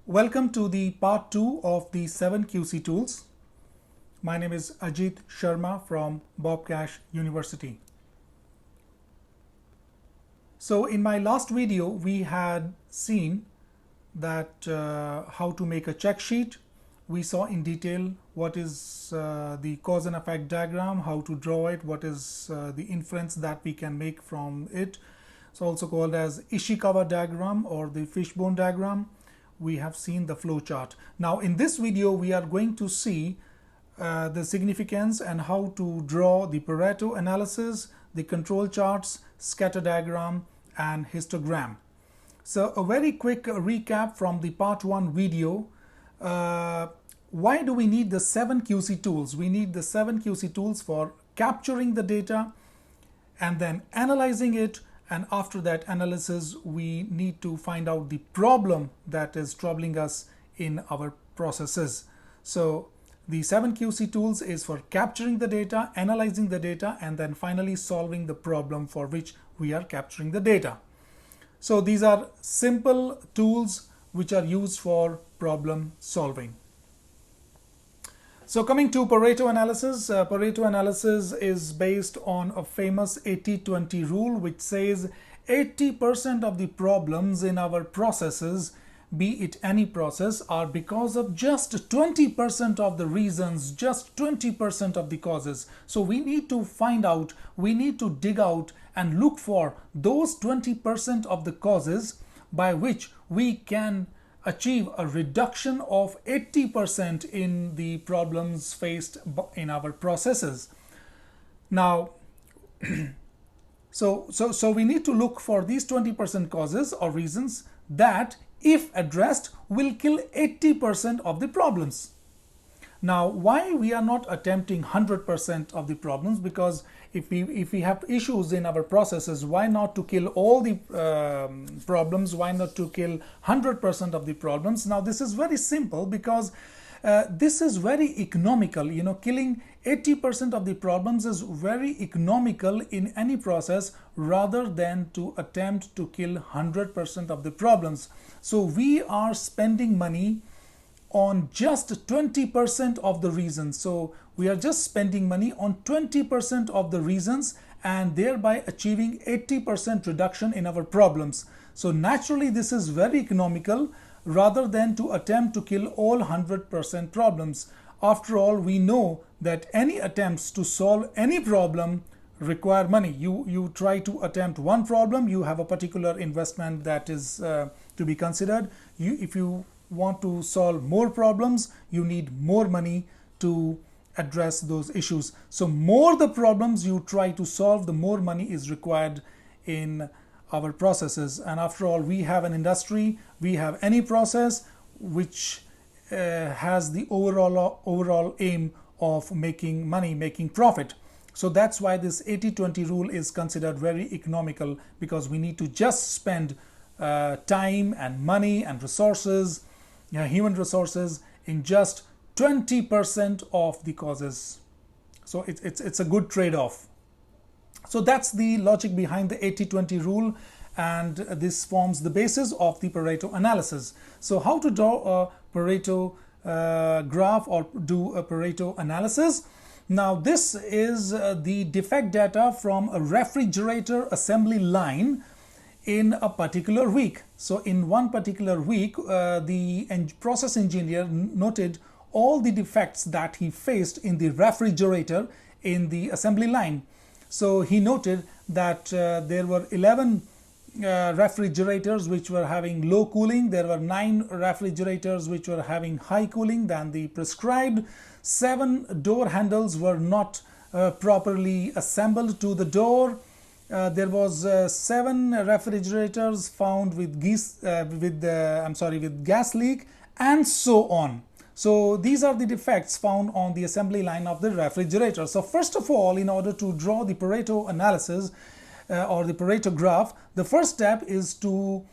Welcome to the part 2 of the 7 QC tools. My name is Ajit Sharma from Bob Cash University. So in my last video, we had seen that how to make a check sheet. We saw in detail what is the cause and effect diagram, how to draw it, what is the inference that we can make from it. It's also called as Ishikawa diagram or the fishbone diagram. We have seen the flow chart. Now in this video, we are going to see the significance and how to draw the Pareto analysis, the control charts, scatter diagram, and histogram. So a very quick recap from the part 1 video. Why do we need the 7 QC tools? We need the 7 QC tools for capturing the data and then analyzing it, and after that analysis we need to find out the problem that is troubling us in our processes. So the 7 QC tools is for capturing the data, analyzing the data, and then finally solving the problem for which we are capturing the data. So these are simple tools which are used for problem solving. So coming to Pareto analysis, Pareto analysis is based on a famous 80-20 rule, which says 80% of the problems in our processes, be it any process, are because of just 20% of the reasons, just 20% of the causes. So we need to find out, we need to dig out and look for those 20% of the causes by which we can achieve a reduction of 80% in the problems faced in our processes. Now, so we need to look for these 20% causes or reasons that, if addressed, will kill 80% of the problems. Now, why we are not attempting 100% of the problems? Because if we have issues in our processes, why not to kill all the problems? Why not to kill 100% of the problems? Now, this is very simple because this is very economical. You know, killing 80% of the problems is very economical in any process rather than to attempt to kill 100% of the problems. So we are spending money on just 20% of the reasons. So we are just spending money on 20% of the reasons and thereby achieving 80% reduction in our problems. So naturally this is very economical rather than to attempt to kill all 100% problems. After all, we know that any attempts to solve any problem require money. You try to attempt one problem, you have a particular investment that is to be considered. If you want to solve more problems, you need more money to address those issues. So more the problems you try to solve, the more money is required in our processes. And after all, we have an industry, we have any process which has the overall aim of making money, making profit. So that's why this 80-20 rule is considered very economical, because we need to just spend time and money and resources, human resources, in just 20% of the causes. So it's a good trade-off. So that's the logic behind the 80-20 rule, and this forms the basis of the Pareto analysis. So how to draw a Pareto graph or do a Pareto analysis? Now this is the defect data from a refrigerator assembly line in a particular week. So in one particular week, the process engineer noted all the defects that he faced in the refrigerator in the assembly line. So he noted that there were 11 refrigerators which were having low cooling. There were 9 refrigerators which were having high cooling than the prescribed. 7 door handles were not properly assembled to the door. There was 7 refrigerators found with gas leak, and so on. So these are the defects found on the assembly line of the refrigerator. So first of all, in order to draw the Pareto analysis or the Pareto graph, the first step is to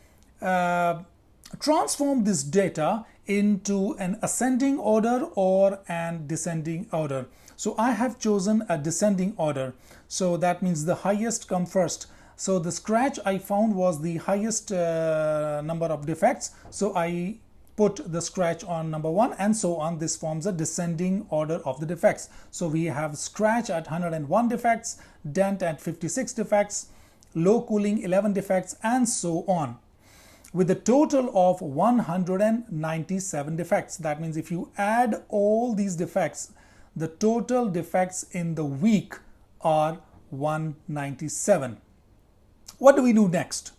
transform this data into an ascending order or an descending order. So I have chosen a descending order. So that means the highest come first. So the scratch I found was the highest number of defects. So I put the scratch on number 1, and so on. This forms a descending order of the defects. So we have scratch at 101 defects, dent at 56 defects, low cooling 11 defects, and so on, with a total of 197 defects. That means if you add all these defects, the total defects in the week are 197. What do we do next?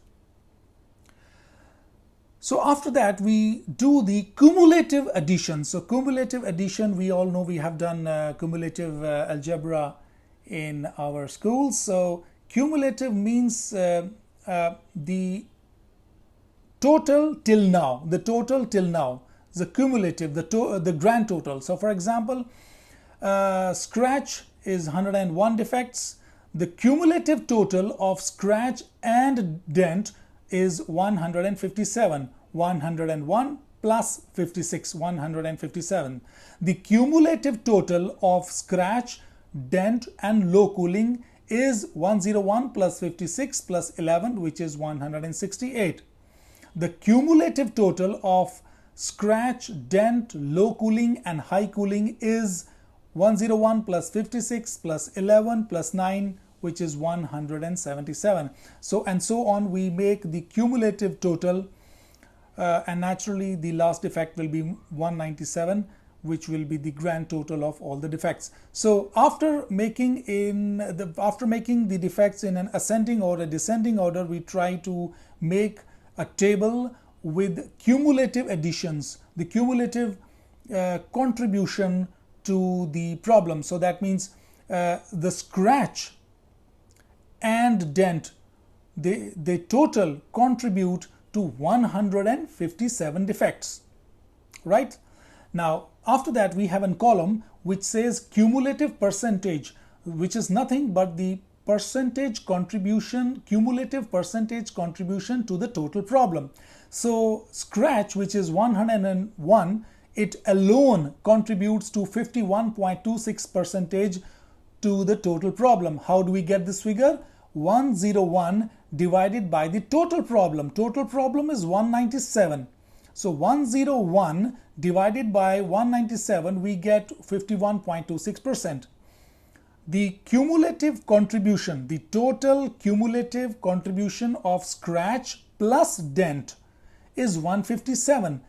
So after that, we do the cumulative addition. So cumulative addition, we all know, we have done cumulative algebra in our schools. So cumulative means the total till now, the cumulative, the grand total. So for example, scratch is 101 defects. The cumulative total of scratch and dent is 157. 101 plus 56, 157. The cumulative total of scratch, dent, and low cooling is 101 plus 56 plus 11, which is 168. The cumulative total of scratch, dent, low cooling, and high cooling is 101 plus 56 plus 11 plus 9, which is 177. So and so on, we make the cumulative total, and naturally the last defect will be 197, which will be the grand total of all the defects. So after making the defects in an ascending or descending order, we try to make a table with cumulative additions, the cumulative contribution to the problem. So that means the scratch and dent, they total contribute to 157 defects, right? Now after that, we have a column which says cumulative percentage, which is nothing but the percentage contribution, cumulative percentage contribution to the total problem. So scratch, which is 101, it alone contributes to 51.26% to the total problem. How do we get this figure? 101 divided by the total problem. Total problem is 197. So 101 divided by 197, we get 51.26%. The cumulative contribution, the total cumulative contribution of scratch plus dent is 157.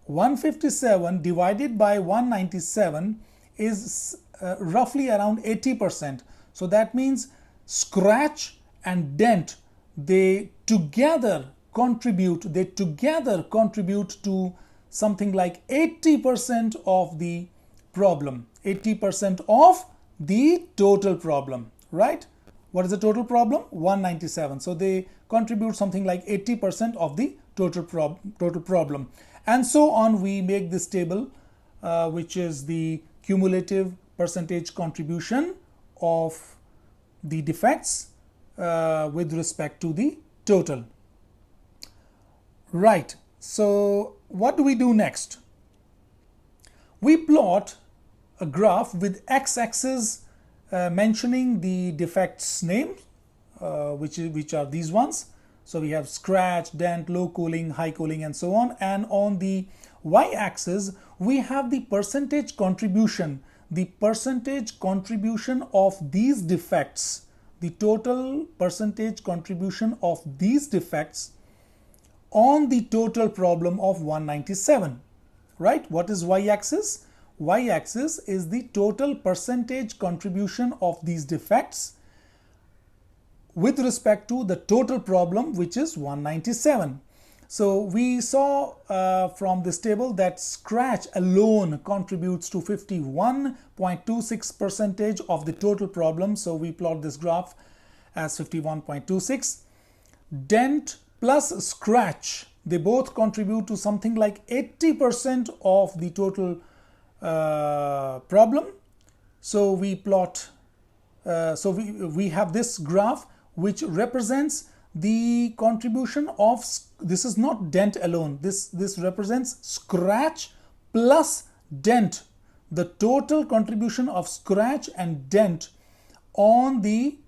157 divided by 197 is roughly around 80%. So that means scratch and dent, they together contribute to something like 80% of the problem, 80% of the total problem, right? What is the total problem? 197. So they contribute something like 80% of the total problem. And so on, we make this table, which is the cumulative percentage contribution of the defects with respect to the total. Right. So what do we do next? We plot a graph with x-axis mentioning the defects name, which are these ones. So we have scratch, dent, low cooling, high cooling, and so on. And on the y-axis, we have the percentage contribution of these defects, the total percentage contribution of these defects on the total problem of 197, right? What is y-axis? Y-axis is the total percentage contribution of these defects with respect to the total problem, which is 197. So we saw from this table that scratch alone contributes to 51.26% of the total problem. So we plot this graph as 51.26. Dent plus scratch, they both contribute to something like 80% of the total problem. So we plot, we have this graph which represents the contribution of, this is not dent alone, this represents scratch plus dent, the total contribution of scratch and dent on the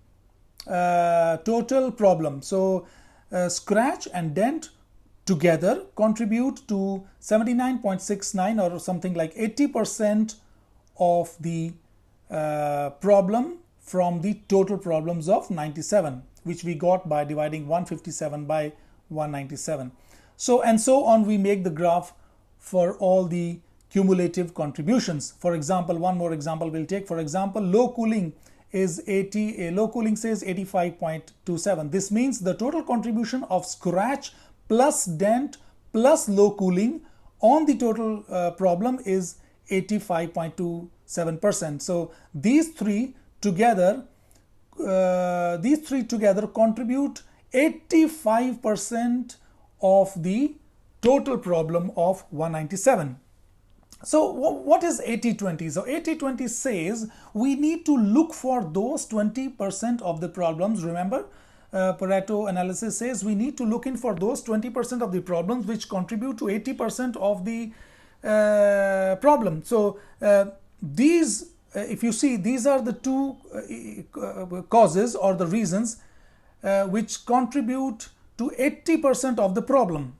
total problem. So scratch and dent together contribute to 79.69 or something like 80% of the problem from the total problems of 97, which we got by dividing 157 by 197. So and so on, we make the graph for all the cumulative contributions. For example, one more example we'll take. For example, low cooling is 80, low cooling says 85.27. This means the total contribution of scratch plus dent plus low cooling on the total problem is 85.27%. So these three together contribute 85% of the total problem of 197. So what is 80-20? So 80-20 says we need to look for those 20% of the problems. Remember, Pareto analysis says we need to look in for those 20% of the problems which contribute to 80% of the problem. So these, if you see, these are the two causes or the reasons which contribute to 80% of the problem.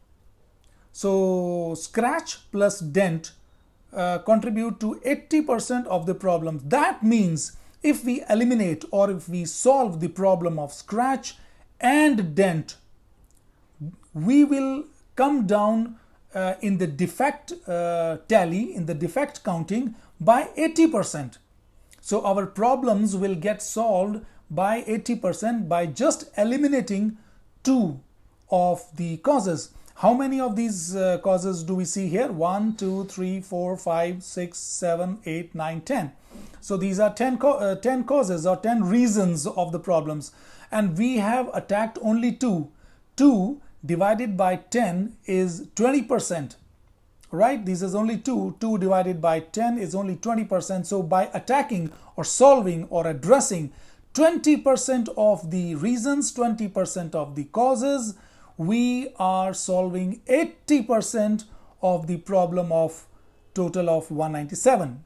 So scratch plus dent contribute to 80% of the problems. That means if we eliminate or if we solve the problem of scratch and dent, we will come down in the defect tally, in the defect counting by 80%. So our problems will get solved by 80% by just eliminating two of the causes. How many of these causes do we see here? 1, 2, 3, 4, 5, 6, 7, 8, 9, 10. So these are 10 causes or 10 reasons of the problems. And we have attacked only two. 2 divided by 10 is 20%. Right? This is only 2. 2 divided by 10 is only 20%. So by attacking or solving or addressing 20% of the reasons, 20% of the causes, we are solving 80% of the problem of total of 197.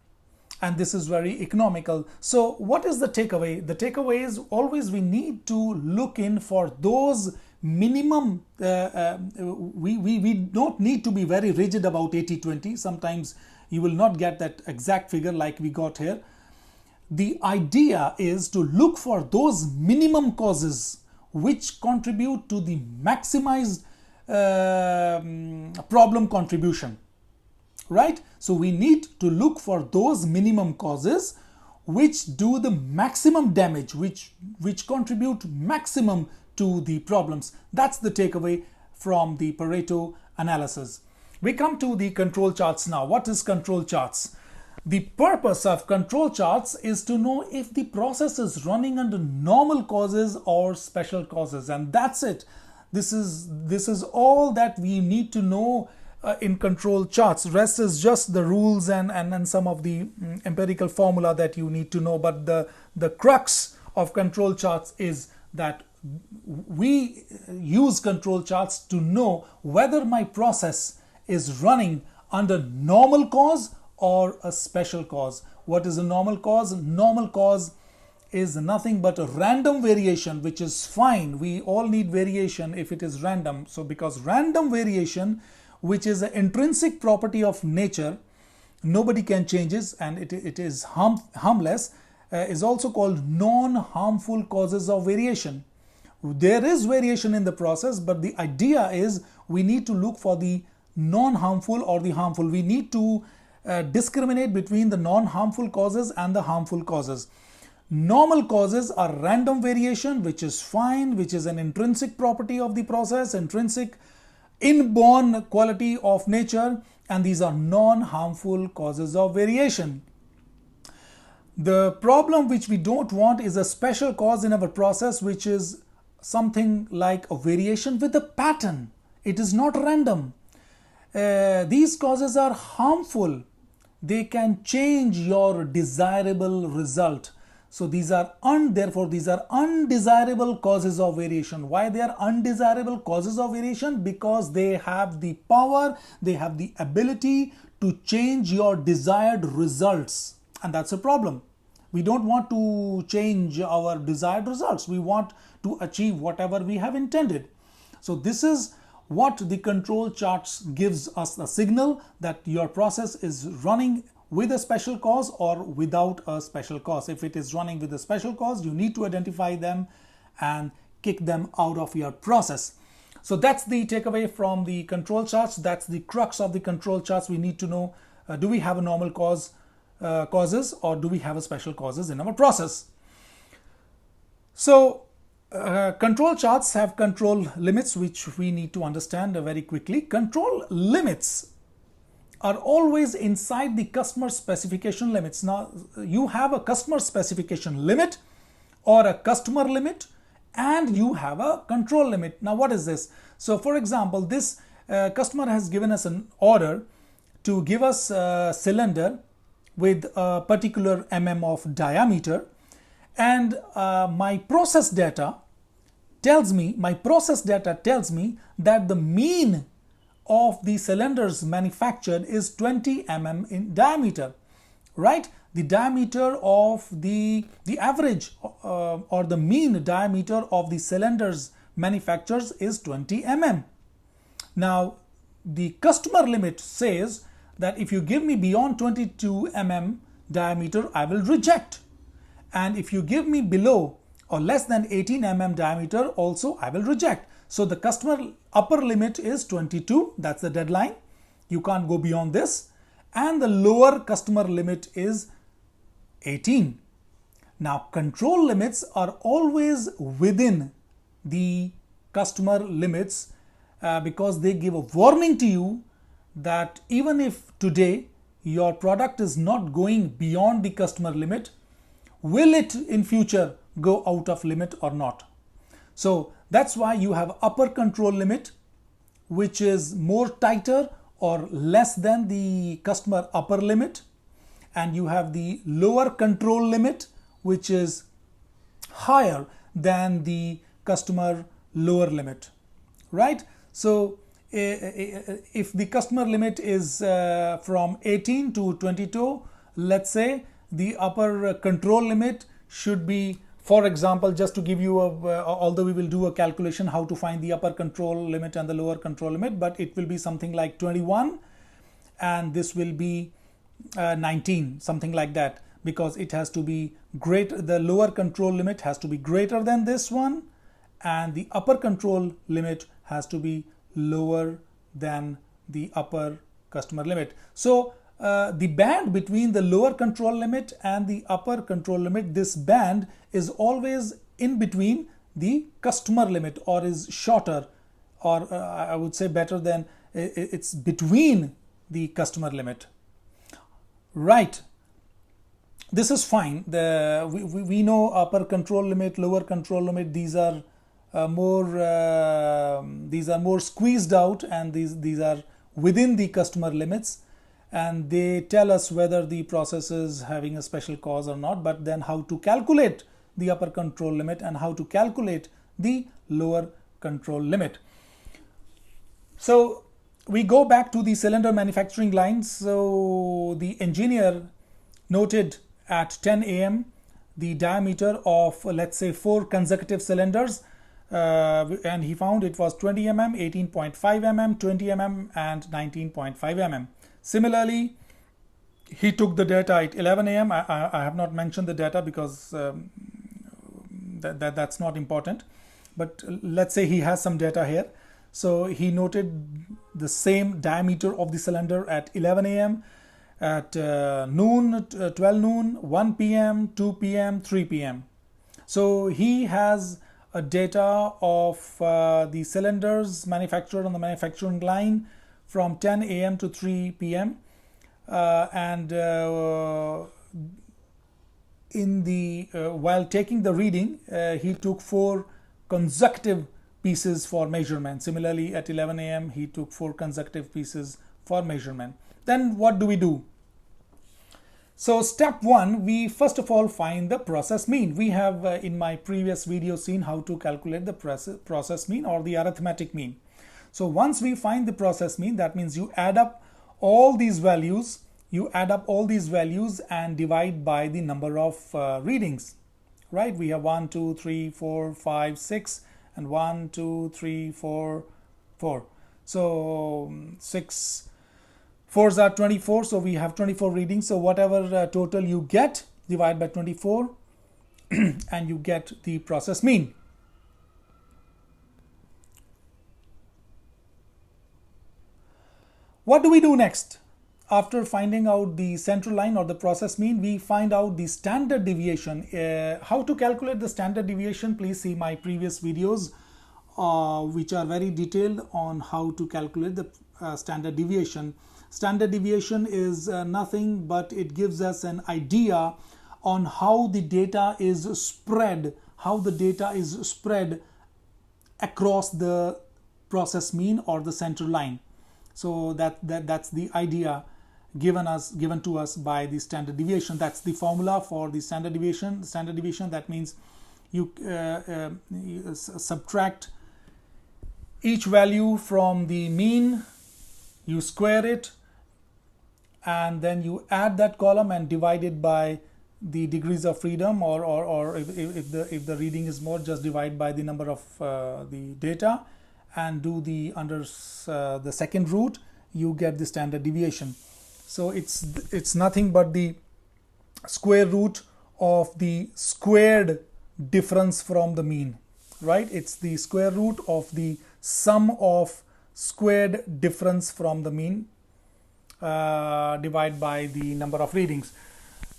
And this is very economical. So what is the takeaway? The takeaway is always we need to look in for those minimum, we don't need to be very rigid about 80-20. Sometimes you will not get that exact figure like we got here. The idea is to look for those minimum causes which contribute to the maximized problem contribution, right? So we need to look for those minimum causes which do the maximum damage, which contribute maximum to the problems. That's the takeaway from the Pareto analysis. We come to the control charts now. What is control charts? The purpose of control charts is to know if the process is running under normal causes or special causes, and that's it. This is all that we need to know in control charts. Rest is just the rules and some of the empirical formula that you need to know. But the crux of control charts is that we use control charts to know whether my process is running under normal cause or a special cause. What is a normal cause? Normal cause is nothing but a random variation, which is fine. We all need variation if it is random. So because random variation, which is an intrinsic property of nature, nobody can change it, and it is harmless, is also called non-harmful causes of variation. There is variation in the process, but the idea is we need to look for the non-harmful or the harmful. We need to discriminate between the non-harmful causes and the harmful causes. Normal causes are random variation, which is fine, which is an intrinsic property of the process, intrinsic inborn quality of nature, and these are non-harmful causes of variation. The problem which we don't want is a special cause in our process, which is something like a variation with a pattern. It is not random. These causes are harmful. They can change your desirable result. So therefore these are undesirable causes of variation. Why they are undesirable causes of variation? Because they have the power, they have the ability to change your desired results. And that's a problem. We don't want to change our desired results. We want to achieve whatever we have intended. So this is what the control charts gives us a signal that your process is running with a special cause or without a special cause. If it is running with a special cause, you need to identify them and kick them out of your process. So that's the takeaway from the control charts. That's the crux of the control charts. We need to know, do we have a normal causes or do we have a special causes in our process? So control charts have control limits, which we need to understand very quickly. Control limits are always inside the customer specification limits. Now, you have a customer specification limit or a customer limit, and you have a control limit. Now, what is this? So, for example, this customer has given us an order to give us a cylinder with a particular of diameter, and my process data tells me that the mean of the cylinders manufactured is 20 in diameter, right? The diameter of the average or the mean diameter of the cylinders manufactured is 20 Now, the customer limit says that if you give me beyond 22 diameter, I will reject. And if you give me below or less than 18 diameter, also I will reject. So the customer upper limit is 22, that's the deadline. You can't go beyond this. And the lower customer limit is 18. Now, control limits are always within the customer limits because they give a warning to you that even if today your product is not going beyond the customer limit, will it in future go out of limit or not? So that's why you have upper control limit, which is more tighter or less than the customer upper limit, and you have the lower control limit, which is higher than the customer lower limit, right? So if the customer limit is from 18 to 22, let's say the upper control limit should be, for example, just to give you although we will do a calculation how to find the upper control limit and the lower control limit, but it will be something like 21 and this will be 19, something like that, because it has to be greater, the lower control limit has to be greater than this one and the upper control limit has to be lower than the upper customer limit. So the band between the lower control limit and the upper control limit, this band is always in between the customer limit, or is shorter, or I would say better than, it's between the customer limit, right? This is fine. We know upper control limit, lower control limit, these are more squeezed out, and these are within the customer limits, and they tell us whether the process is having a special cause or not. But then how to calculate the upper control limit and how to calculate the lower control limit. So we go back to the cylinder manufacturing line. So the engineer noted at 10 a.m. the diameter of, let's say, 4 consecutive cylinders, and he found it was 20 18.5 20 and 19.5 Similarly, he took the data at 11 a.m. I have not mentioned the data because that's not important, but let's say he has some data here. So he noted the same diameter of the cylinder at 11 a.m. at noon, 12 noon, 1 p.m., 2 p.m., 3 p.m. So he has a data of the cylinders manufactured on the manufacturing line from 10 a.m. to 3 p.m. While taking the reading, he took 4 consecutive pieces for measurement. Similarly, at 11 a.m. he took 4 consecutive pieces for measurement. Then what do we do? So step 1, we first of all find the process mean. We have in my previous video seen how to calculate the process mean or the arithmetic mean. So once we find the process mean, that means you add up all these values, and divide by the number of readings, right? We have 1, 2, 3, 4, 5, 6, and 1, 2, 3, 4, 4. So 6 4s are 24, so we have 24 readings. So whatever total you get, divide by 24 and you get the process mean. What do we do next? After finding out the central line or the process mean, we find out the standard deviation. How to calculate the standard deviation? Please see my previous videos, which are very detailed on how to calculate the standard deviation. Standard deviation is nothing but it gives us an idea on how the data is spread, across the process mean or the central line. So that's the idea given to us by the standard deviation. That's the formula for the standard deviation. Standard deviation, that means you subtract each value from the mean, you square it, and then you add that column and divide it by the degrees of freedom, or if the reading is more, just divide by the number of the data and do the under the second root, you get the standard deviation. So it's nothing but the square root of the squared difference from the mean, right? It's the square root of the sum of squared difference from the mean divided by the number of readings.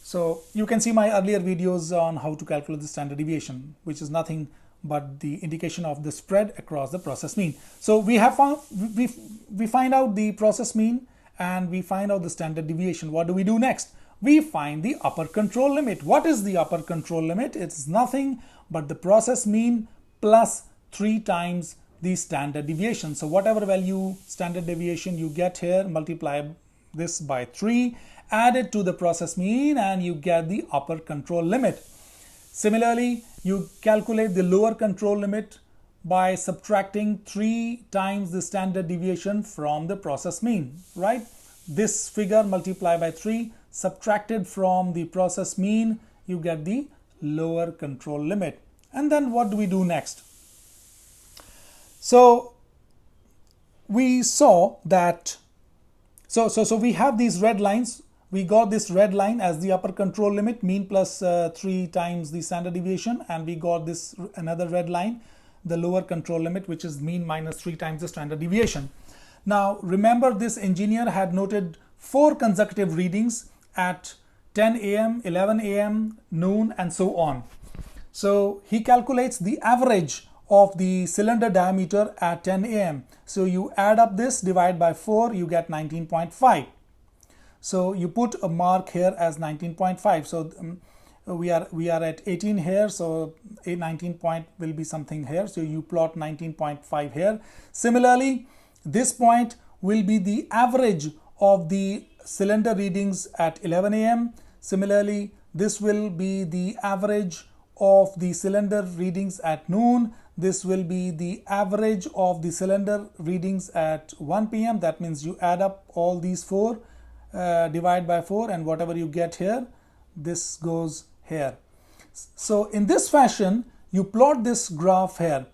So you can see my earlier videos on how to calculate the standard deviation, which is nothing but the indication of the spread across the process mean. So we find out the process mean and we find out the standard deviation. What do we do next? We find the upper control limit. What is the upper control limit? It's nothing but the process mean plus 3 times the standard deviation. So whatever value standard deviation you get here, multiply this by 3, add it to the process mean, and you get the upper control limit. Similarly, you calculate the lower control limit by subtracting 3 times the standard deviation from the process mean, right? This figure multiplied by 3, subtracted from the process mean, you get the lower control limit. And then what do we do next? So we saw that, so we have these red lines. We got this red line as the upper control limit, mean plus 3 times the standard deviation, and we got this another red line, the lower control limit, which is mean minus 3 times the standard deviation. Now remember, this engineer had noted 4 consecutive readings at 10 a.m., 11 a.m., noon, and so on. So he calculates the average of the cylinder diameter at 10 a.m. So you add up this, divide by 4, you get 19.5. So you put a mark here as 19.5. So we are at 18 here, so a 19 point will be something here. So you plot 19.5 here. Similarly, this point will be the average of the cylinder readings at 11 a.m. Similarly, this will be the average of the cylinder readings at noon. This will be the average of the cylinder readings at 1 p.m. That means you add up all these 4, divide by 4, and whatever you get here, this goes here. So in this fashion, you plot this graph here,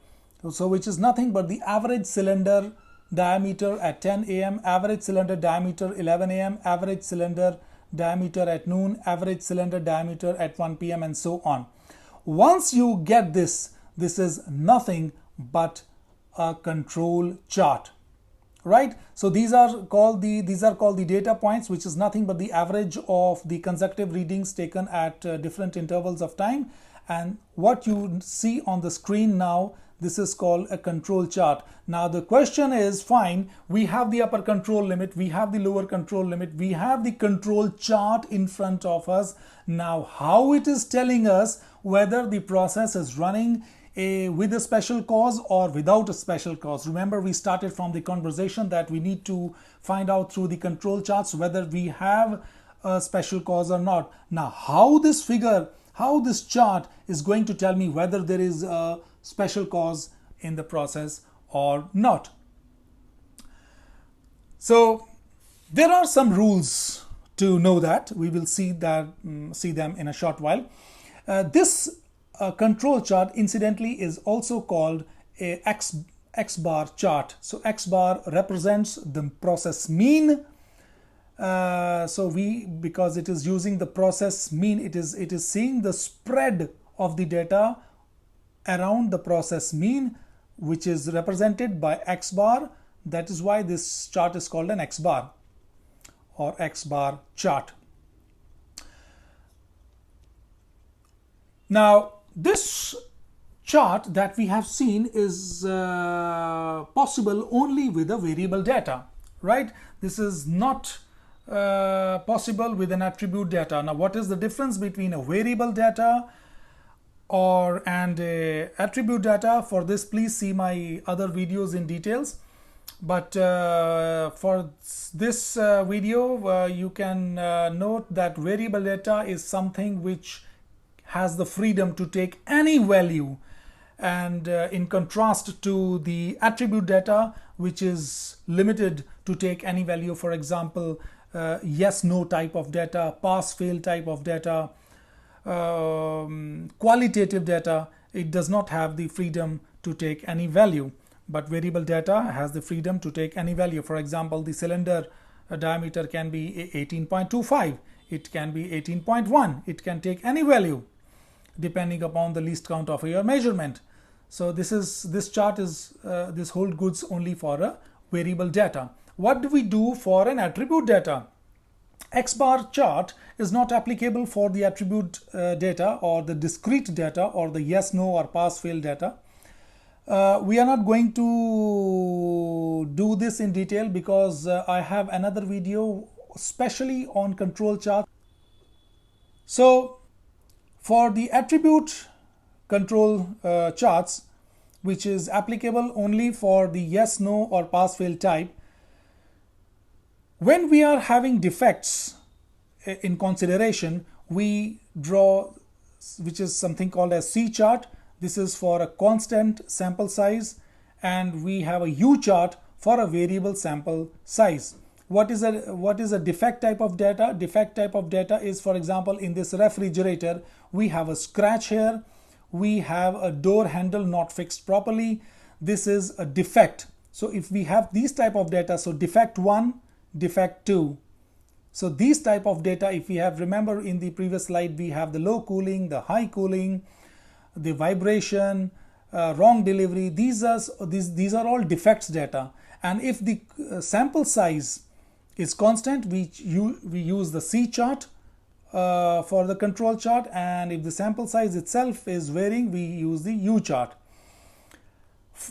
so which is nothing but the average cylinder diameter at 10 a.m., average cylinder diameter 11 a.m., average cylinder diameter at noon, average cylinder diameter at 1 p.m., and so on. Once you get this, this is nothing but a control chart, right? So these are called the data points, which is nothing but the average of the consecutive readings taken at different intervals of time. And what you see on the screen now, this is called a control chart. Now the question is, fine, we have the upper control limit, we have the lower control limit, we have the control chart in front of us. Now how it is telling us whether the process is running with a special cause or without a special cause? Remember, we started from the conversation that we need to find out through the control charts whether we have a special cause or not. Now how this chart is going to tell me whether there is a special cause in the process or not. So there are some rules to know that. We will see them in a short while. This control chart, incidentally, is also called a X bar chart. So X bar represents the process mean. Because it is using the process mean, it is seeing the spread of the data around the process mean, which is represented by X bar. That is why this chart is called an X bar or X bar chart. Now, this chart that we have seen is possible only with a variable data, right? This is not possible with an attribute data. Now, what is the difference between a variable data and a attribute data? For this, please see my other videos in details. But for this video, you can note that variable data is something which has the freedom to take any value, and in contrast to the attribute data, which is limited to take any value. For example, yes no type of data, pass fail type of data, qualitative data, it does not have the freedom to take any value. But variable data has the freedom to take any value. For example, the cylinder diameter can be 18.25, it can be 18.1, it can take any value depending upon the least count of your measurement. So this chart is this holds goods only for a variable data. What do we do for an attribute data? X bar chart is not applicable for the attribute data or the discrete data or the yes no or pass fail data. We are not going to do this in detail because I have another video especially on control chart. So for the attribute control charts, which is applicable only for the yes no or pass fail type, when we are having defects in consideration, we draw, which is something called as C chart. This is for a constant sample size, and we have a U chart for a variable sample size. What is a defect type of data? Defect type of data is, for example, in this refrigerator, we have a scratch here, we have a door handle not fixed properly. This is a defect. So if we have these type of data, so defect 1, defect 2. So these type of data, if we have, remember in the previous slide, we have the low cooling, the high cooling, the vibration, wrong delivery. These are all defects data. And if the sample size is constant, we use the C chart for the control chart, and if the sample size itself is varying, we use the U chart.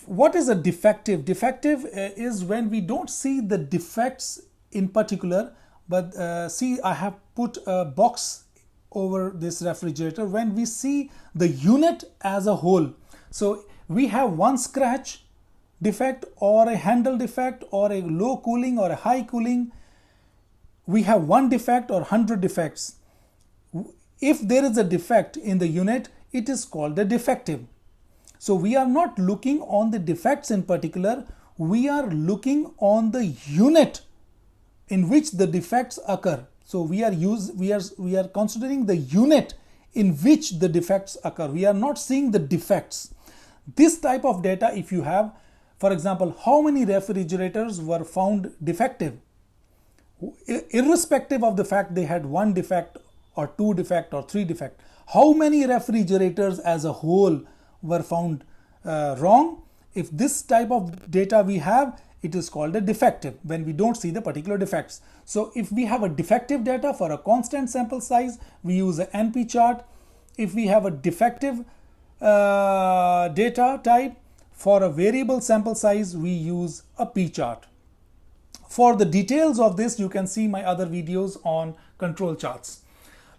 What is a defective? Defective is when we don't see the defects in particular, but see, I have put a box over this refrigerator. When we see the unit as a whole, so we have one scratch defect or a handle defect or a low cooling or a high cooling, we have one defect or 100 defects. If there is a defect in the unit, it is called a defective. So we are not looking on the defects in particular, we are looking on the unit in which the defects occur. So we are considering the unit in which the defects occur. We are not seeing the defects. This type of data, if you have, for example, how many refrigerators were found defective, irrespective of the fact they had one defect or two defect or three defect, how many refrigerators as a whole were found wrong? If this type of data we have, it is called a defective when we don't see the particular defects. So if we have a defective data for a constant sample size, we use an NP chart. If we have a defective data type for a variable sample size, we use a P chart. For the details of this, you can see my other videos on control charts.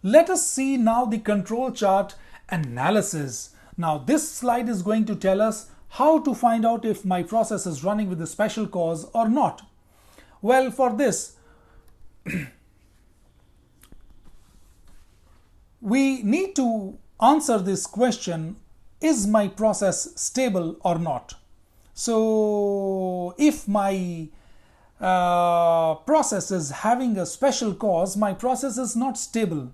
Let us see now the control chart analysis. Now this slide is going to tell us how to find out if my process is running with a special cause or not. Well, for this, we need to answer this question, is my process stable or not? So if my process is having a special cause, my process is not stable.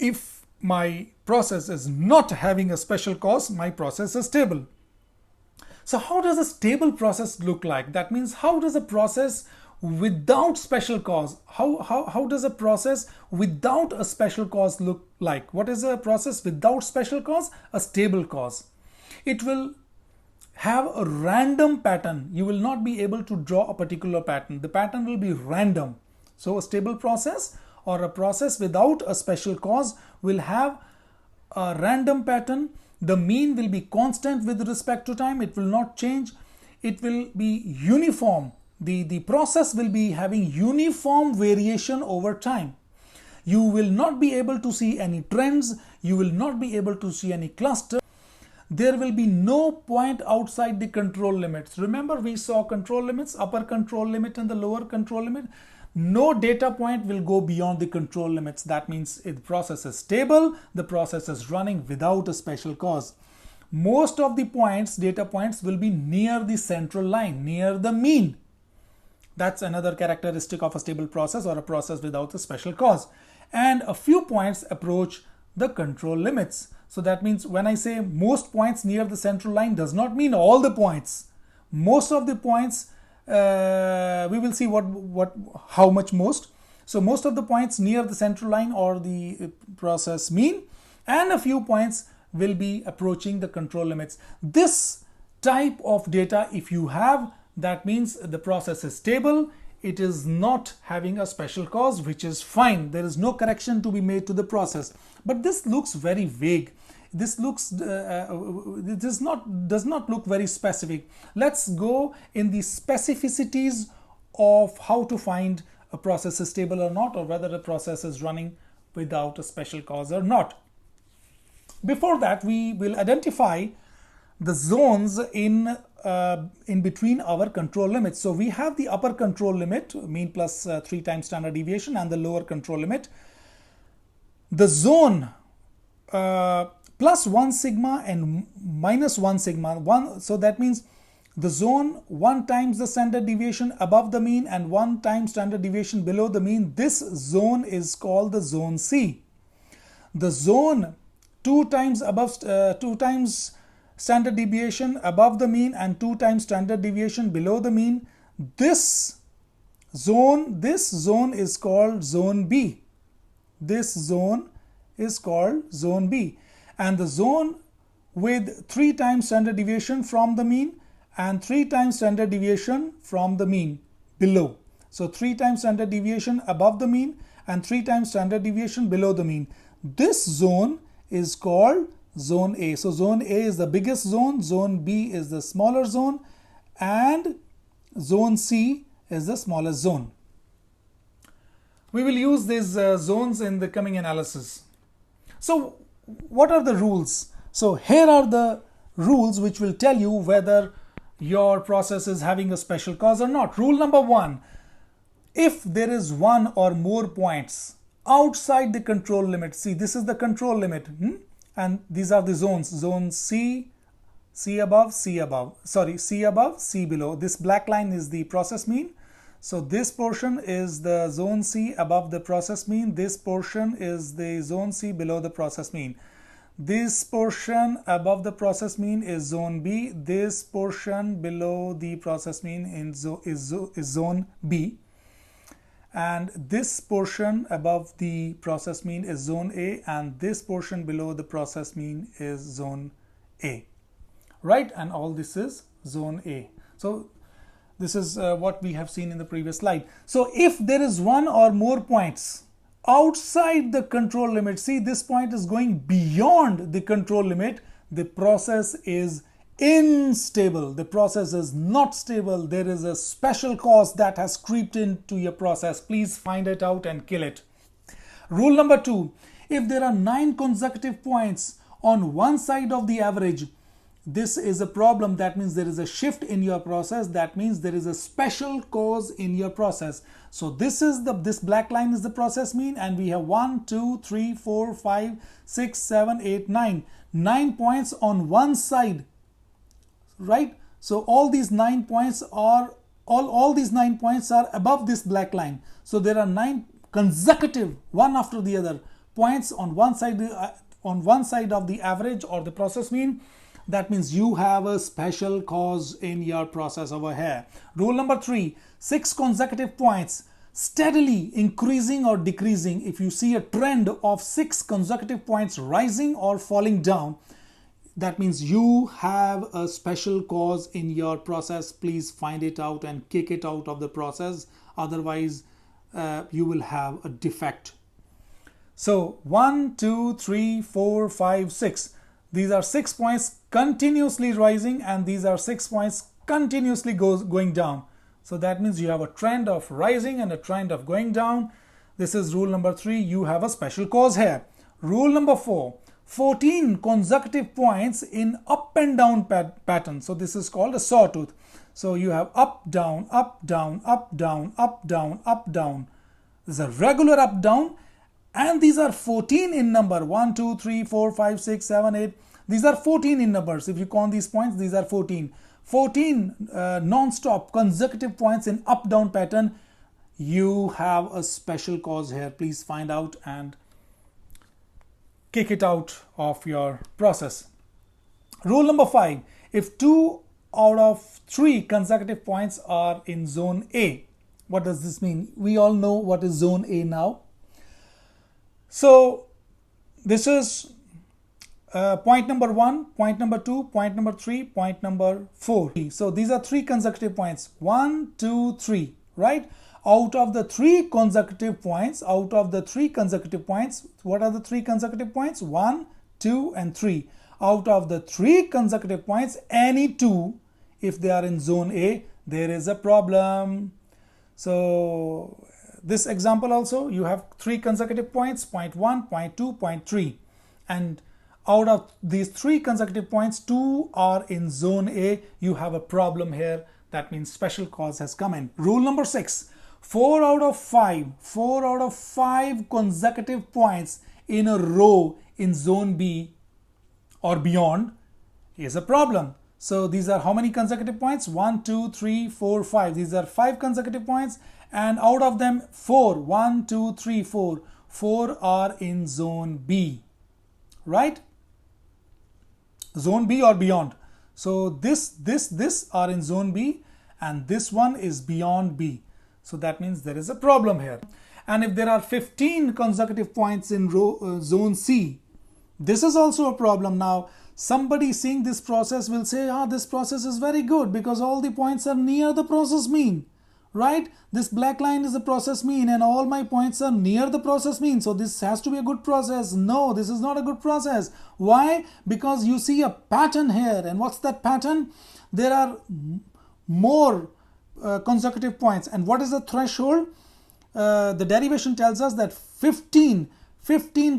If my process is not having a special cause, my process is stable. So how does a stable process look like? That means how does a process without special cause, how does a process without a special cause look like? What is a process without special cause? A stable cause. It will have a random pattern. You will not be able to draw a particular pattern. The pattern will be random. So a stable process or a process without a special cause will have a random pattern. The mean will be constant with respect to time. It will not change. It will be uniform. The process will be having uniform variation over time. You will not be able to see any trends. You will not be able to see any cluster. There will be no point outside the control limits. Remember, we saw control limits, upper control limit and the lower control limit. No data point will go beyond the control limits. That means the process is stable, the process is running without a special cause. Most of the points, data points, will be near the central line, near the mean. That's another characteristic of a stable process or a process without a special cause. And a few points approach the control limits. So that means when I say most points near the central line does not mean all the points. Most of the points, we will see how much most. So most of the points near the central line or the process mean, and a few points will be approaching the control limits. This type of data, if you have, that means the process is stable. It is not having a special cause, which is fine. There is no correction to be made to the process. But this looks very vague. This does not look very specific. Let's go in the specificities of how to find a process is stable or not, or whether a process is running without a special cause or not. Before that, we will identify the zones in between our control limits. So we have the upper control limit, mean plus 3 times standard deviation, and the lower control limit. The zone plus 1 sigma and minus 1 sigma. So that means the zone 1 times the standard deviation above the mean and 1 times standard deviation below the mean. This zone is called the zone C. The zone 2 times standard deviation above the mean and 2 times standard deviation below the mean. This zone is called zone B. This zone is called zone B. And the zone with 3 times standard deviation from the mean and 3 times standard deviation from the mean below. So 3 times standard deviation above the mean and 3 times standard deviation below the mean. This zone is called zone A. So zone A is the biggest zone, zone B is the smaller zone, and zone C is the smallest zone. We will use these zones in the coming analysis. So what are the rules? So here are the rules which will tell you whether your process is having a special cause or not. Rule number 1, if there is 1 or more points outside the control limit, see, this is the control limit, and these are the zones, zone C, C above, C above, sorry, C above, C below. This black line is the process mean. So this portion is the zone C above the process mean. This portion is the zone C below the process mean. This portion above the process mean is zone B. This portion below the process mean is zone B. And this portion above the process mean is zone A, and this portion below the process mean is zone A, right? And all this is zone A. So this is what we have seen in the previous slide. So if there is 1 or more points outside the control limit, see, this point is going beyond the control limit, the process is unstable. The process is not stable. There is a special cause that has creeped into your process. Please find it out and kill it. Rule number 2, if there are 9 consecutive points on one side of the average, this is a problem. That means there is a shift in your process. That means there is a special cause in your process. So this black line is the process mean, and we have 1, 2, 3, 4, 5, 6, 7, 8, 9. 9 points on one side, right? So all these 9 points are all these 9 points are above this black line. So there are 9 consecutive, one after the other, points on one side of the average or the process mean. that means you have a special cause in your process over here. Rule number 3, 6 consecutive points steadily increasing or decreasing. If you see a trend of 6 consecutive points rising or falling down, that means you have a special cause in your process. Please find it out and kick it out of the process. Otherwise, you will have a defect. So 1, 2, 3, 4, 5, 6. These are 6 points continuously rising, and these are 6 points continuously going down. So that means you have a trend of rising and a trend of going down. This is rule number 3. You have a special cause here. Rule number 4. 14 consecutive points in up and down pattern. So this is called a sawtooth. So you have up, down, up, down, up, down, up, down, up, down. This is a regular up, down, and these are 14 in number. 1, 2, 3, 4, 5, 6, 7, 8. These are 14 in numbers. If you count these points, these are 14. 14 non-stop consecutive points in up, down pattern. You have a special cause here. Please find out and kick it out of your process. Rule number 5. If 2 out of 3 consecutive points are in zone A. What does this mean? We all know what is zone A now. So this is point number 1, point number 2, point number 3, point number 4. So these are 3 consecutive points. 1, 2, 3, right? Out of the 3 consecutive points, what are the 3 consecutive points? 1, 2, and 3. Out of the 3 consecutive points, any 2, if they are in zone A, there is a problem. So this example also, you have 3 consecutive points, point 1, point 2, point 3. And out of these 3 consecutive points, 2 are in zone A. You have a problem here. That means special cause has come in. Rule number 6. 4 out of 5 consecutive points in a row in zone B or beyond is a problem. So these are how many consecutive points? 1, 2, 3, 4, 5. These are 5 consecutive points, and out of them 4, 1, 2, 3, 4. 4 are in zone B, right? Zone B or beyond. So this are in zone B, and this one is beyond B. So that means there is a problem here. And if there are 15 consecutive points in zone C, this is also a problem. Now, somebody seeing this process will say, this process is very good because all the points are near the process mean, right? This black line is the process mean and all my points are near the process mean. So this has to be a good process. No, this is not a good process. Why? Because you see a pattern here. And what's that pattern? There are more consecutive points. And what is the threshold? The derivation tells us that 15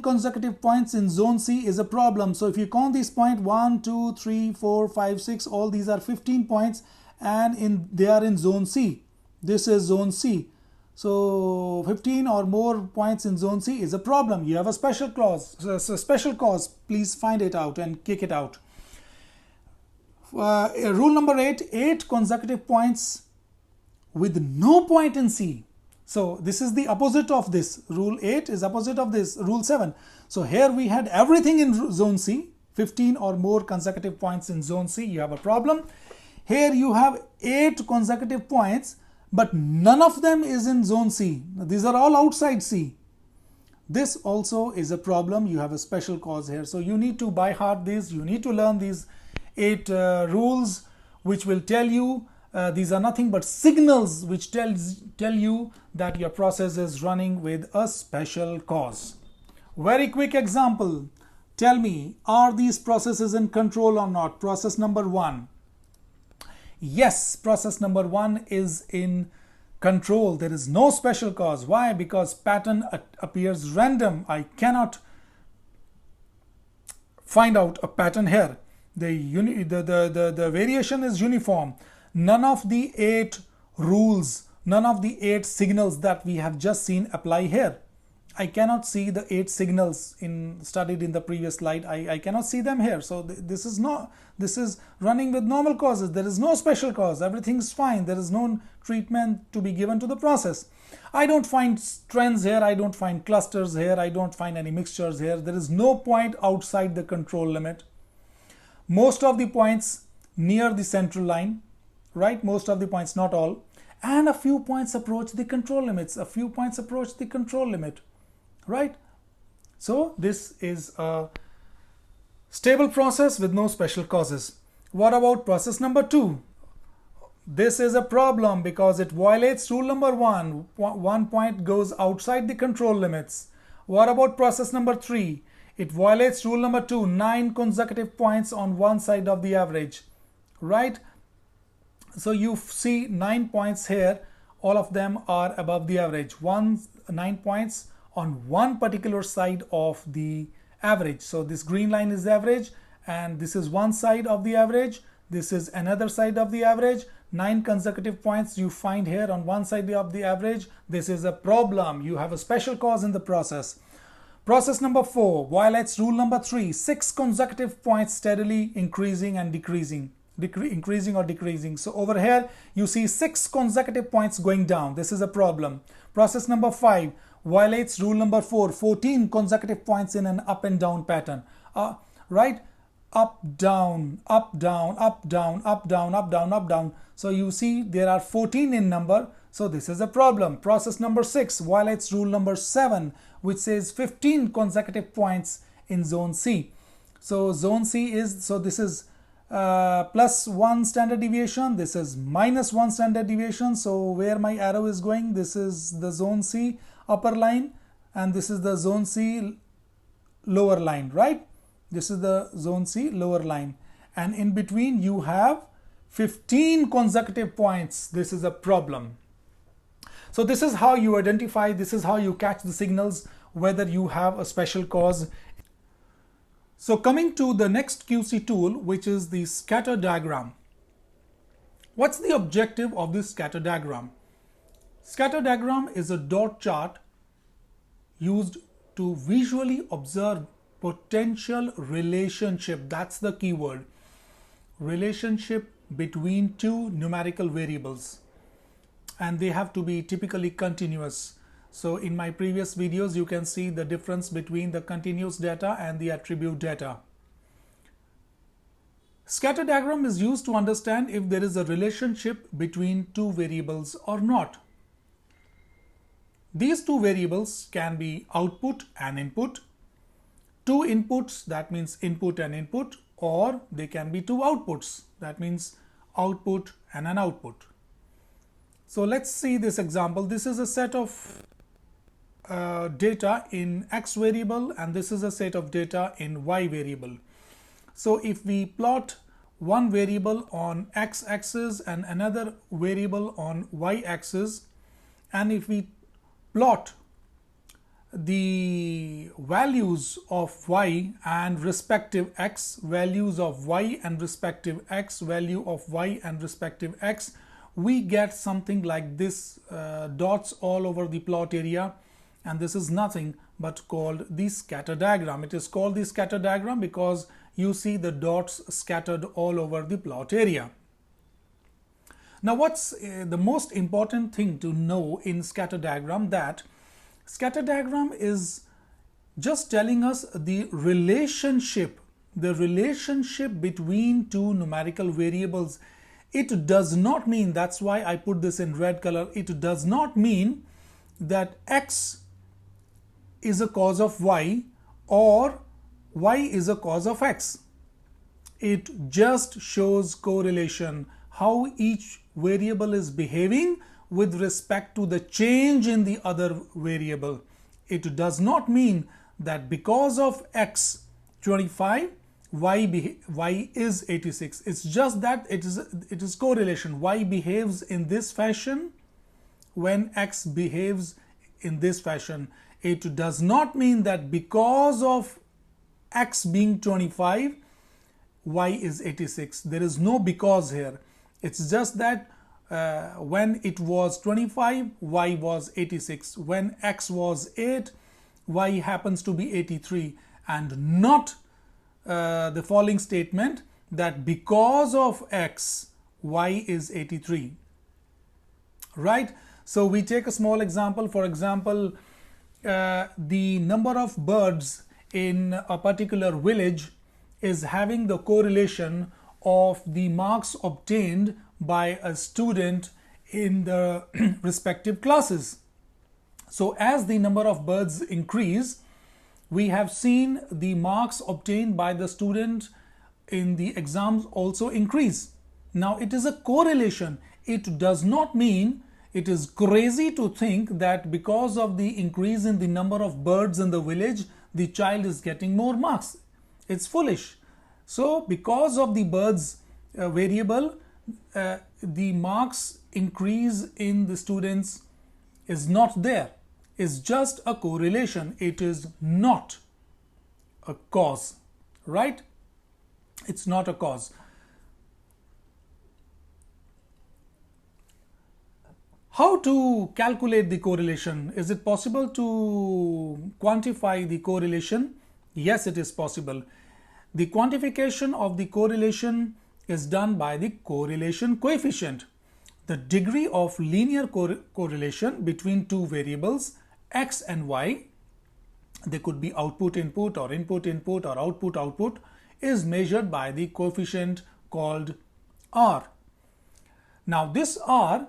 consecutive points in zone C is a problem. So if you count these points, 1, 2, 3, 4, 5, 6, all these are 15 points, and they are in zone C. This is zone C. So 15 or more points in zone C is a problem. You have a special clause, so special cause. Please find it out and kick it out. Rule number 8, 8 consecutive points with no point in C. So this is the opposite of this. Rule 8 is opposite of this, rule 7. So here we had everything in zone C, 15 or more consecutive points in zone C, you have a problem. Here you have 8 consecutive points, but none of them is in zone C. These are all outside C. This also is a problem. You have a special cause here. So you need to by heart this. You need to learn these 8 rules, which will tell you these are nothing but signals which tell you that your process is running with a special cause. Very quick example. Tell me, are these processes in control or not? Process number 1. Yes, process number 1 is in control. There is no special cause. Why? Because pattern appears random. I cannot find out a pattern here. The variation is uniform. None of the 8 rules, none of the 8 signals that we have just seen apply here. I cannot see the 8 signals studied in the previous slide. I cannot see them here. So this is running with normal causes. There is no special cause. Everything is fine. There is no treatment to be given to the process. I don't find trends here. I don't find clusters here. I don't find any mixtures here. There is no point outside the control limit. most of the points near the central line, right? Most of the points, not all. And a few points approach the control limits. A few points approach the control limit, right? So this is a stable process with no special causes. What about process number 2? This is a problem because it violates rule number 1. 1 point goes outside the control limits. What about process number 3? It violates rule number 2. 9 consecutive points on one side of the average, right? So you see 9 points here. All of them are above the average. 9 points on one particular side of the average. So this green line is the average, and this is one side of the average. This is another side of the average. 9 consecutive points you find here on one side of the average. This is a problem. You have a special cause in the process. Process number 4 violates rule number 3. 6 consecutive points steadily increasing and decreasing. Increasing or decreasing. So over here you see 6 consecutive points going down. This is a problem. Process number 5 violates rule number 4. 14 consecutive points in an up and down pattern. Right? Up, down, up, down, up, down, up, down, up, down, up, down. So you see there are 14 in number. So this is a problem. Process number 6 violates rule number 7, which says 15 consecutive points in zone C. So zone C is, so this is plus 1 standard deviation. This is minus 1 standard deviation. So where my arrow is going, this is the zone C upper line, and this is the zone C lower line, right? This is the zone C lower line, and in between you have 15 consecutive points. This is a problem. So this is how you identify, this is how you catch the signals whether you have a special cause. So coming to the next QC tool, which is the scatter diagram. What's the objective of this scatter diagram? Scatter diagram is a dot chart used to visually observe potential relationship. That's the keyword. Relationship between two numerical variables, and they have to be typically continuous. So in my previous videos you can see the difference between the continuous data and the attribute data. Scatter diagram is used to understand if there is a relationship between two variables or not. These two variables can be output and input, two inputs, that means input and input, or they can be two outputs, that means output and an output. So let's see this example. This is a set of data in X variable, and this is a set of data in Y variable. So if we plot one variable on X axis and another variable on Y axis, and if we plot the values of Y and respective X, values of Y and respective X, value of Y and respective X, we get something like this, dots all over the plot area, and this is nothing but called the scatter diagram. It is called the scatter diagram because you see the dots scattered all over the plot area. Now what's the most important thing to know in scatter diagram? That scatter diagram is just telling us the relationship between two numerical variables. It does not mean, that's why I put this in red color, it does not mean that X is a cause of Y or Y is a cause of X. It just shows correlation, how each variable is behaving with respect to the change in the other variable. It does not mean that because of X 25, Y is 86. It's just that it is correlation. Y behaves in this fashion when X behaves in this fashion. It does not mean that because of X being 25, Y is 86. There is no because here. It's just that when it was 25, Y was 86. When X was 8, Y happens to be 83, and not the following statement that because of X, Y is 83, right? So we take a small example. For example, the number of birds in a particular village is having the correlation of the marks obtained by a student in the respective classes. So as the number of birds increase, we have seen the marks obtained by the student in the exams also increase. Now it is a correlation. It does not mean, it is crazy to think that because of the increase in the number of birds in the village, the child is getting more marks. It's foolish. So because of the birds variable, the marks increase in the students is not there. It's just a correlation. It is not a cause, right? It's not a cause. How to calculate the correlation? Is it possible to quantify the correlation? Yes, it is possible. The quantification of the correlation is done by the correlation coefficient. The degree of linear correlation between two variables x and y, they could be output input or input input or output output, is measured by the coefficient called r. Now this r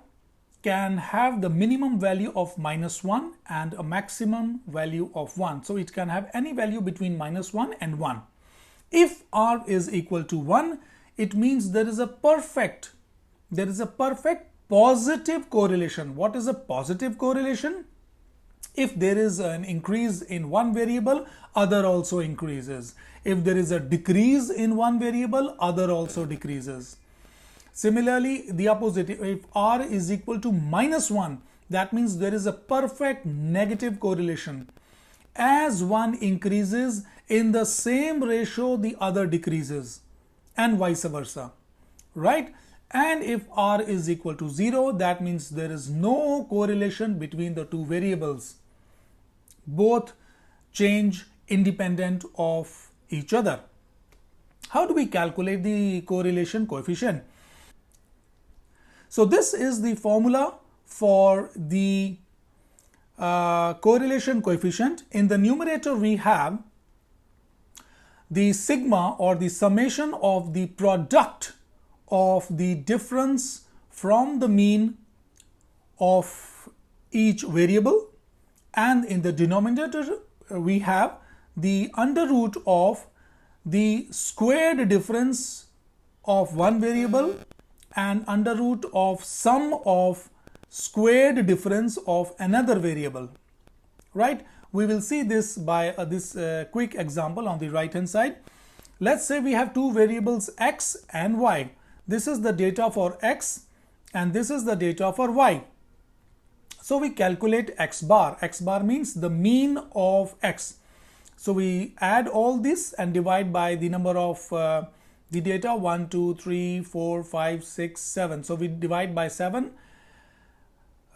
can have the minimum value of -1 and a maximum value of 1. So it can have any value between -1 and 1. If r is equal to 1, it means there is a perfect positive correlation. What is a positive correlation? If there is an increase in one variable, other also increases. If there is a decrease in one variable, other also decreases. Similarly, the opposite, if r is equal to -1, that means there is a perfect negative correlation. As one increases, in the same ratio, the other decreases, and vice versa, right? And if r is equal to 0, that means there is no correlation between the two variables. Both change independent of each other. How do we calculate the correlation coefficient? So this is the formula for the correlation coefficient. In the numerator, we have the sigma or the summation of the product of the difference from the mean of each variable, and in the denominator we have the under root of the squared difference of one variable and under root of sum of squared difference of another variable, right? We will see this by this quick example on the right hand side. Let's say we have two variables x and y. This is the data for x and this is the data for y. So we calculate x bar. X bar means the mean of x. So we add all this and divide by the number of the data 1, 2, 3, 4, 5, 6, 7. So we divide by 7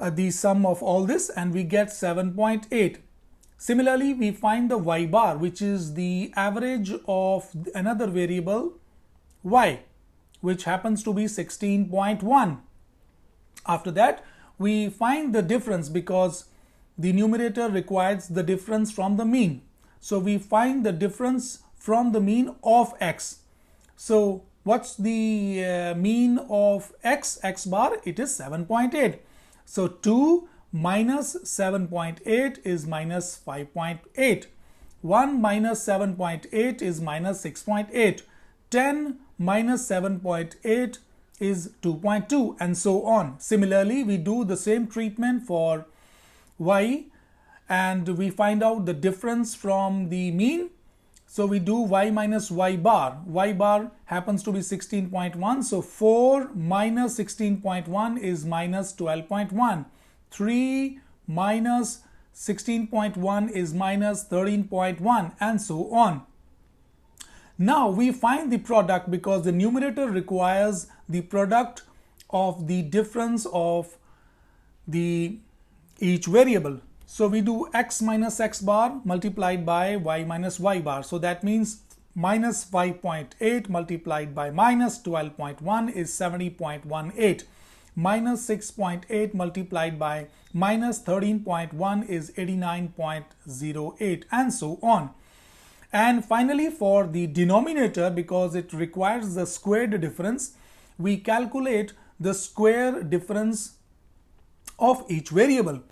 the sum of all this and we get 7.8. Similarly, we find the y bar, which is the average of another variable y, which happens to be 16.1. After that, we find the difference because the numerator requires the difference from the mean. So we find the difference from the mean of x. So what's the mean of x bar? It is 7.8. So 2 minus 7.8 is minus 5.8. 1 minus 7.8 is minus 6.8. 10 minus 7.8 is 2.2 and so on. Similarly, we do the same treatment for y and we find out the difference from the mean. So we do y minus y bar. Y bar happens to be 16.1. So 4 minus 16.1 is minus 12.1. 3 minus 16.1 is minus 13.1 and so on. Now we find the product because the numerator requires the product of the difference of each variable. So we do x minus x bar multiplied by y minus y bar. So that means minus 5.8 multiplied by minus 12.1 is 70.18. Minus 6.8 multiplied by minus 13.1 is 89.08 and so on. And finally, for the denominator, because it requires the squared difference, we calculate the square difference of each variable.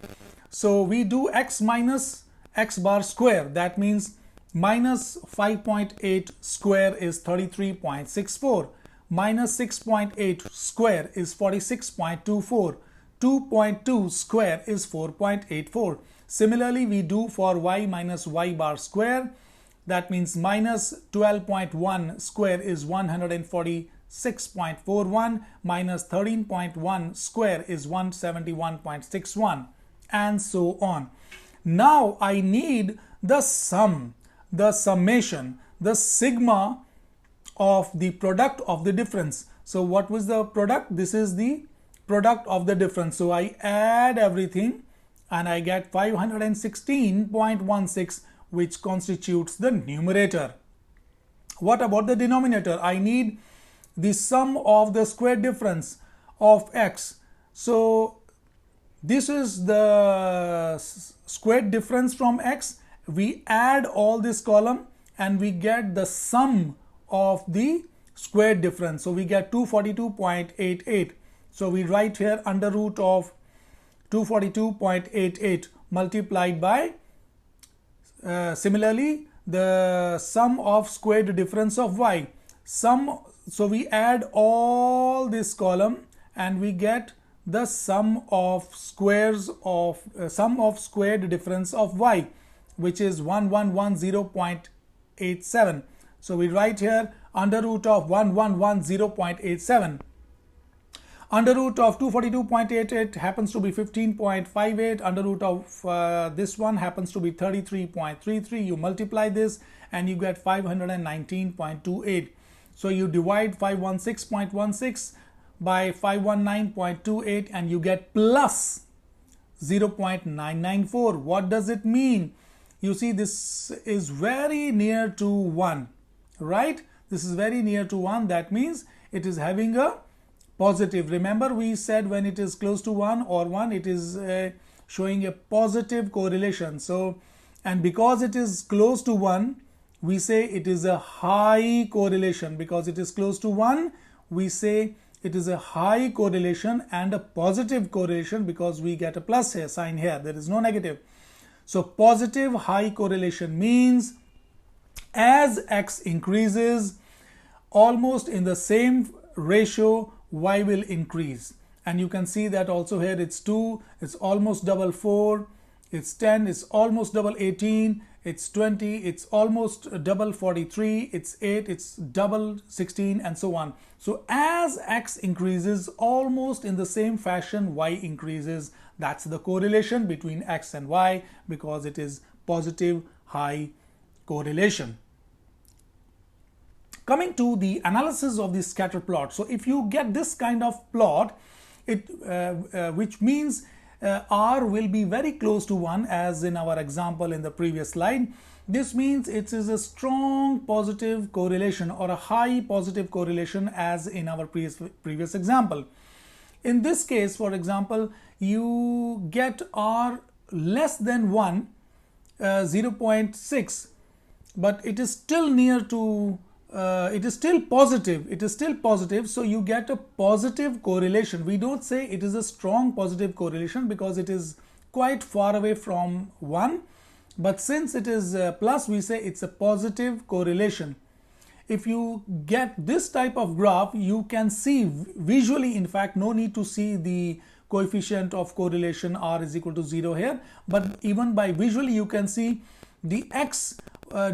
So we do x minus x bar square. That means minus 5.8 square is 33.64. Minus 6.8 square is 46.24. 2.2 square is 4.84. Similarly, we do for y minus y bar square. That means minus 12.1 square is 146.41, minus 13.1 square is 171.61, and so on. Now I need the sum, the summation, the sigma of the product of the difference. So what was the product? This is the product of the difference. So I add everything and I get 516.16, which constitutes the numerator. What about the denominator? I need the sum of the square difference of x. So this is the square difference from x. We add all this column and we get the sum of the square difference. So we get 242.88. So we write here under root of 242.88 multiplied by similarly the sum of squared difference of y. So we add all this column and we get the sum of squares of sum of squared difference of y, which is 1110.87. So we write here under root of 1110.87. Under root of 242.88 happens to be 15.58. Under root of this one happens to be 33.33. You multiply this and you get 519.28. So you divide 516.16 by 519.28 and you get plus 0.994. What does it mean? You see, this is very near to 1, right? This is very near to 1. That means it is having a positive. Remember, we said when it is close to 1 or 1, it is showing a positive correlation. So, and because it is close to 1, we say it is a high correlation. Because it is close to 1, we say it is a high correlation and a positive correlation because we get a plus here, sign here. There is no negative. So positive high correlation means as x increases, almost in the same ratio, y will increase. And you can see that also here it's 2, it's almost double 4, it's 10, it's almost double 18, it's 20, it's almost double 43, it's 8, it's double 16, and so on. So as x increases, almost in the same fashion y increases. That's the correlation between x and y, because it is positive high correlation. Coming to the analysis of the scatter plot. So if you get this kind of plot, which means R will be very close to 1, as in our example in the previous slide. This means it is a strong positive correlation or a high positive correlation, as in our previous example. In this case, for example, you get R less than 1, 0.6, but it is still near to it is still positive, so you get a positive correlation. We don't say it is a strong positive correlation because it is quite far away from 1, but since it is plus, we say it's a positive correlation. If you get this type of graph, you can see visually, in fact, no need to see the coefficient of correlation R is equal to 0 here, but even by visually you can see the x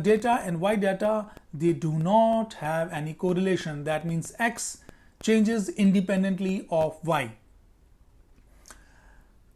data and y data, they do not have any correlation. That means x changes independently of y.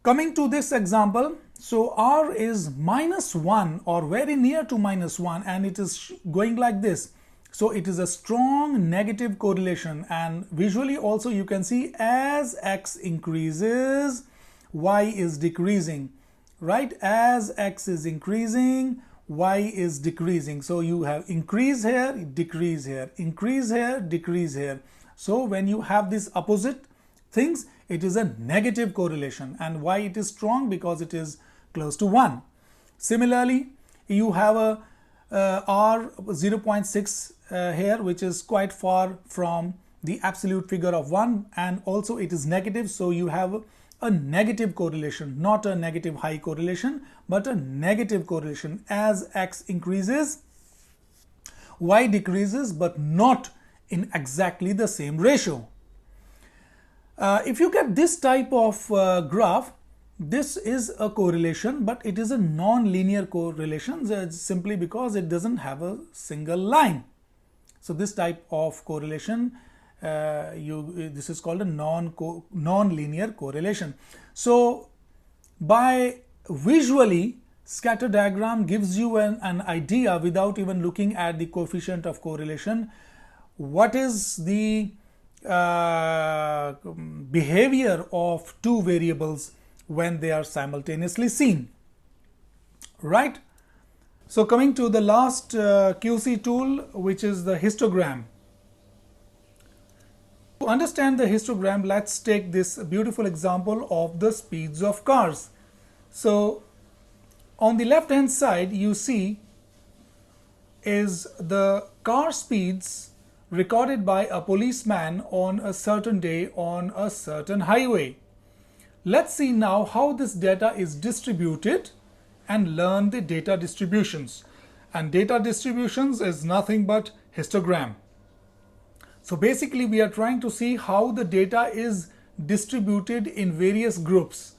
Coming to this example, so R is minus 1 or very near to minus 1, and it is going like this. So it is a strong negative correlation, and visually also you can see as x increases, y is decreasing, right? As x is increasing, y is decreasing. So you have increase here, decrease here, increase here, decrease here. So when you have these opposite things, it is a negative correlation. And why it is strong? Because it is close to 1. Similarly, you have a are 0.6 here, which is quite far from the absolute figure of 1, and also it is negative, so you have a negative correlation, not a negative high correlation, but a negative correlation. As x increases, y decreases, but not in exactly the same ratio. If you get this type of graph, this is a correlation, but it is a non-linear correlation simply because it doesn't have a single line. So this type of correlation, this is called a non-linear correlation. So by visually, scatter diagram gives you an idea without even looking at the coefficient of correlation. What is the behavior of two variables when they are simultaneously seen, right? So coming to the last QC tool, which is the histogram. To understand the histogram, let's take this beautiful example of the speeds of cars. So on the left hand side, you see is the car speeds recorded by a policeman on a certain day on a certain highway. Let's see now how this data is distributed and learn the data distributions. And data distributions is nothing but histogram. So basically we are trying to see how the data is distributed in various groups,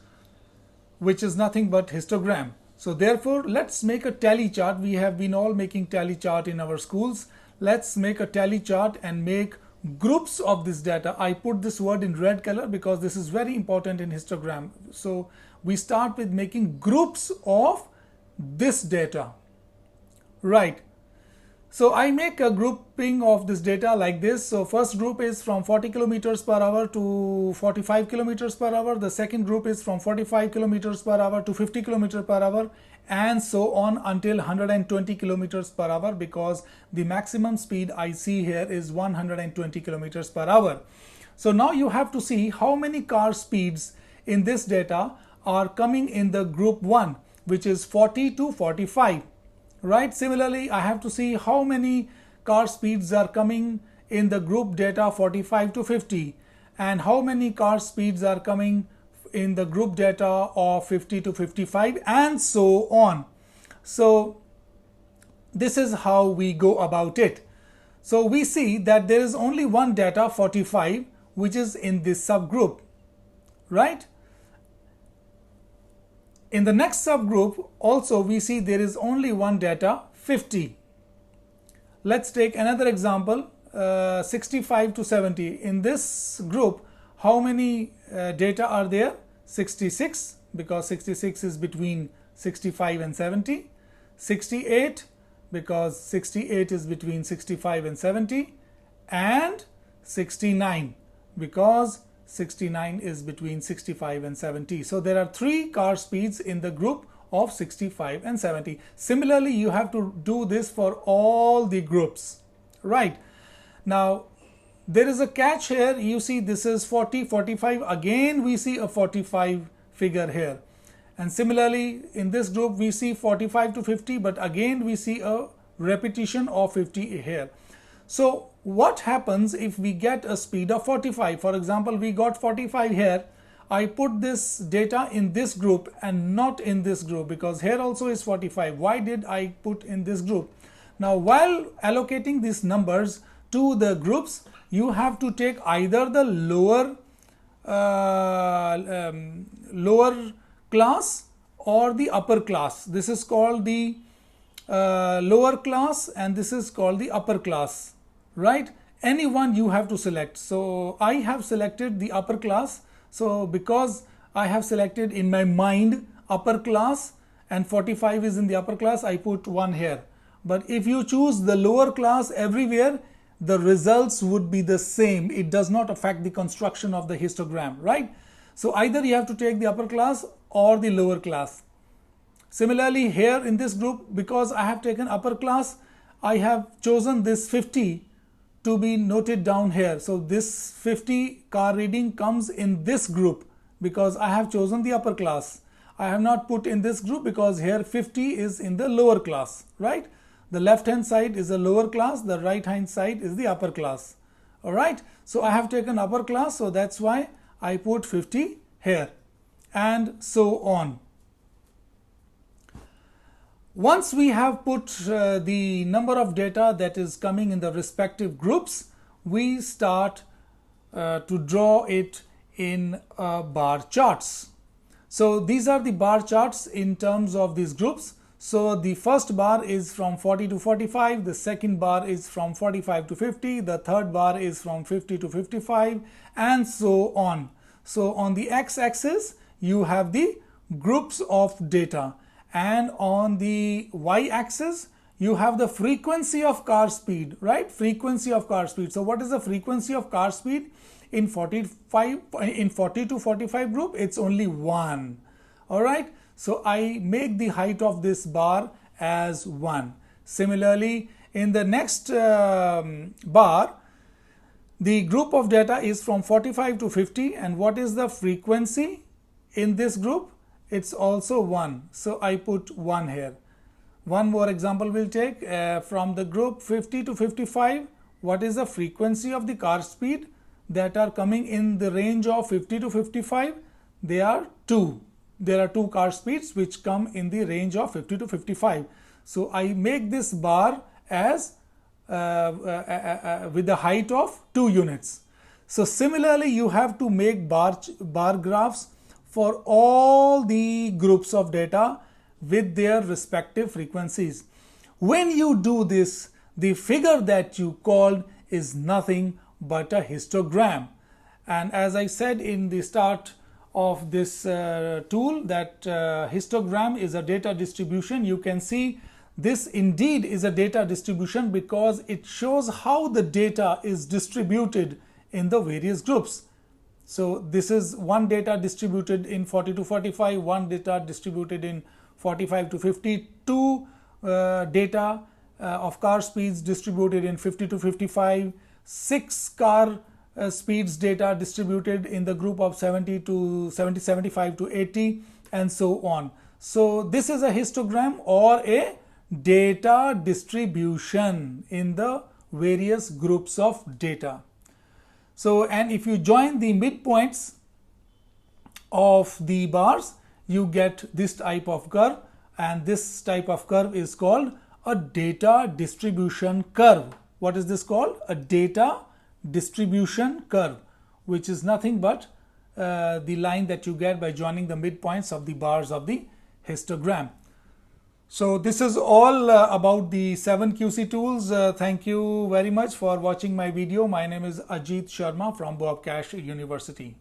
which is nothing but histogram. So therefore let's make a tally chart. We have been all making tally chart in our schools. Let's make a tally chart and make groups of this data. I put this word in red color because this is very important in histogram. So we start with making groups of this data, right? So I make a grouping of this data like this. So first group is from 40 kilometers per hour to 45 kilometers per hour. The second group is from 45 kilometers per hour to 50 kilometers per hour, and so on until 120 kilometers per hour, because the maximum speed I see here is 120 kilometers per hour. So now you have to see how many car speeds in this data are coming in the group 1, which is 40 to 45. Right. Similarly, I have to see how many car speeds are coming in the group data 45 to 50, and how many car speeds are coming in the group data of 50 to 55, and so on. So this is how we go about it. So we see that there is only one data 45 which is in this subgroup, right? In the next subgroup also we see there is only one data 50. Let's take another example, 65 to 70. In this group, how many data are there? 66, because 66 is between 65 and 70. 68, because 68 is between 65 and 70. And 69, because 69 is between 65 and 70. So there are 3 car speeds in the group of 65 and 70. Similarly, you have to do this for all the groups, right? Now, there is a catch here. You see this is 40, 45. Again, we see a 45 figure here. And similarly, in this group, we see 45 to 50, but again, we see a repetition of 50 here. So what happens if we get a speed of 45? For example, we got 45 here. I put this data in this group and not in this group, because here also is 45. Why did I put in this group? Now, while allocating these numbers to the groups, you have to take either the lower class or the upper class. This is called the lower class and this is called the upper class, right? Any one you have to select. So I have selected the upper class. So because I have selected in my mind upper class and 45 is in the upper class, I put 1 here. But if you choose the lower class everywhere, the results would be the same. It does not affect the construction of the histogram, right? So either you have to take the upper class or the lower class. Similarly, here in this group, because I have taken upper class, I have chosen this 50 to be noted down here. So this 50 car reading comes in this group because I have chosen the upper class. I have not put in this group because here 50 is in the lower class, right? The left hand side is the lower class, the right hand side is the upper class. All right, so I have taken upper class, so that's why I put 50 here, and so on. Once we have put the number of data that is coming in the respective groups, we start to draw it in bar charts. So these are the bar charts in terms of these groups. So the first bar is from 40 to 45, the second bar is from 45 to 50, the third bar is from 50 to 55, and so on. So on the x-axis you have the groups of data, and on the y-axis you have the frequency of car speed, right? Frequency of car speed. So what is the frequency of car speed? In 40 to 45 group, it's only 1. All right. So I make the height of this bar as 1. Similarly, in the next bar, the group of data is from 45 to 50, and what is the frequency in this group? It's also 1. So I put 1 here. One more example we'll take from the group 50 to 55. What is the frequency of the car speed that are coming in the range of 50 to 55? They are 2. There are 2 car speeds which come in the range of 50 to 55. So I make this bar as with the height of 2 units. So similarly, you have to make bar graphs for all the groups of data with their respective frequencies. When you do this, the figure that you called is nothing but a histogram. And as I said in the start of this tool, that histogram is a data distribution. You can see this indeed is a data distribution because it shows how the data is distributed in the various groups. So this is one data distributed in 40 to 45, one data distributed in 45 to 50, 2 data of car speeds distributed in 50 to 55, 6 car speeds data distributed in the group of 75 to 80, and so on. So this is a histogram or a data distribution in the various groups of data. So, and if you join the midpoints of the bars, you get this type of curve, and this type of curve is called a data distribution curve. What is this called? A data distribution curve, which is nothing but the line that you get by joining the midpoints of the bars of the histogram. So this is all about the 7 QC tools. Thank you very much for watching my video. My name is Ajit Sharma from Bob Cash University.